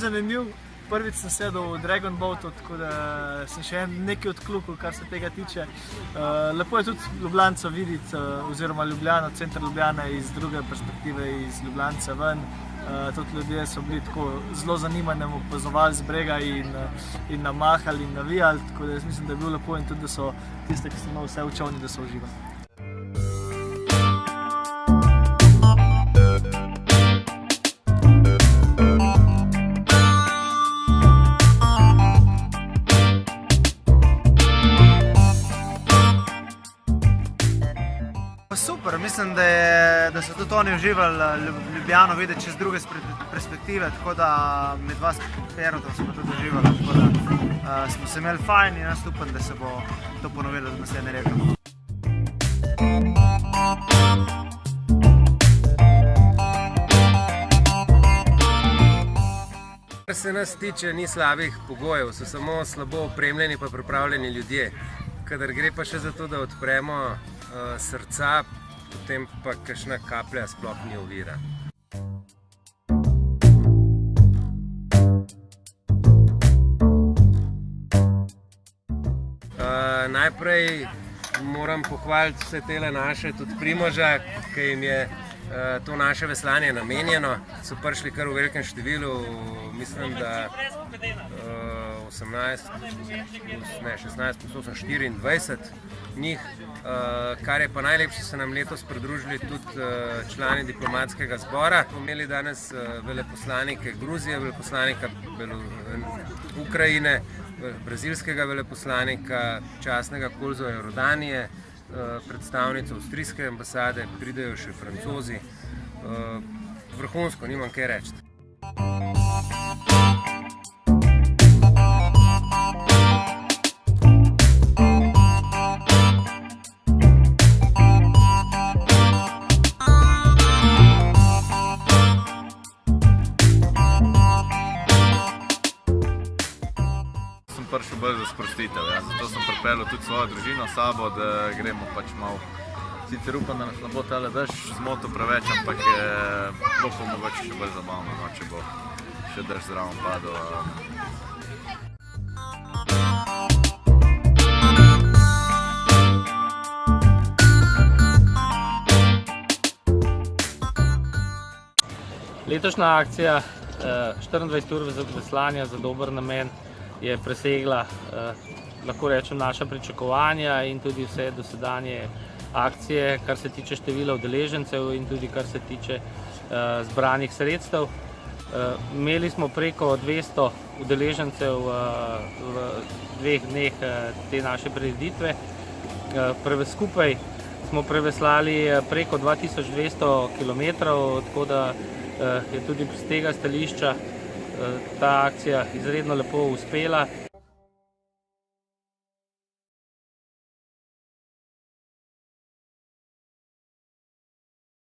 zanimiv. Prvič sem sedel v Dragon Boatu, tako da sem še nekaj odklukal, kar se tega tiče. Lepo je tudi Ljubljanco videti, oziroma Ljubljano, center Ljubljane iz druge perspektive, iz Ljubljanca ven. Tudi ljudje so bili tako zelo zanimani, opazovali z brega in namahali in navijali, tako da jaz mislim, da je bilo lepo in tudi, da so tiste, ki so imeli vse v čolni, da so uživali. Super, mislim, da so tudi oni uživali Ljubljano videti čez druge perspektive, tako da med vas Perotom smo tudi uživali, tako da smo se imeli fajn in jaz upam, da se bo to ponovilo do naslednje leta. Kar se nas tiče, ni slabih pogojev, so samo slabo opremljeni pa pripravljeni ljudje. Kadar gre pa še za to, da odpremo srca, potem pa kakšna kaplja sploh ni ovira. Najprej moram pohvaliti vse tele naše, tudi Primoža, ki jim je to naše veslanje namenjeno. So prišli kar v velikem številu, mislim, da 16 plus 8, 24 njih. Kar je pa najlepše, se nam letos pridružili tudi člani diplomatskega zbora. Imeli danes veleposlanike Gruzije, veleposlanika Ukrajine, brazilskega veleposlanika, častnega konzula Jordanije, predstavnico avstrijske ambasade, pridejo še Francozi. Vrhunsko, nimam kaj reči. Prišel bolj za sprostitev, zato sem pripeljal tudi svojo družino s sabo, da gremo pač malo. Sicer upam, da nas ne bo tale dež zmotil preveč, ampak bo pa mogoče še bolj zabavno, če bo še dež zraven padel. Letošnja akcija 24 ur veslanja za dober namen je presegla, lahko rečem, naša pričakovanja in tudi vse dosedanje akcije, kar se tiče števila udeležencev in tudi kar se tiče zbranih sredstev. Imeli smo preko 200 udeležencev v 2 dneh te naše prireditve. Skupaj smo preveslali preko 2200 km, tako da je tudi z tega stališča ta akcija izredno lepo uspela.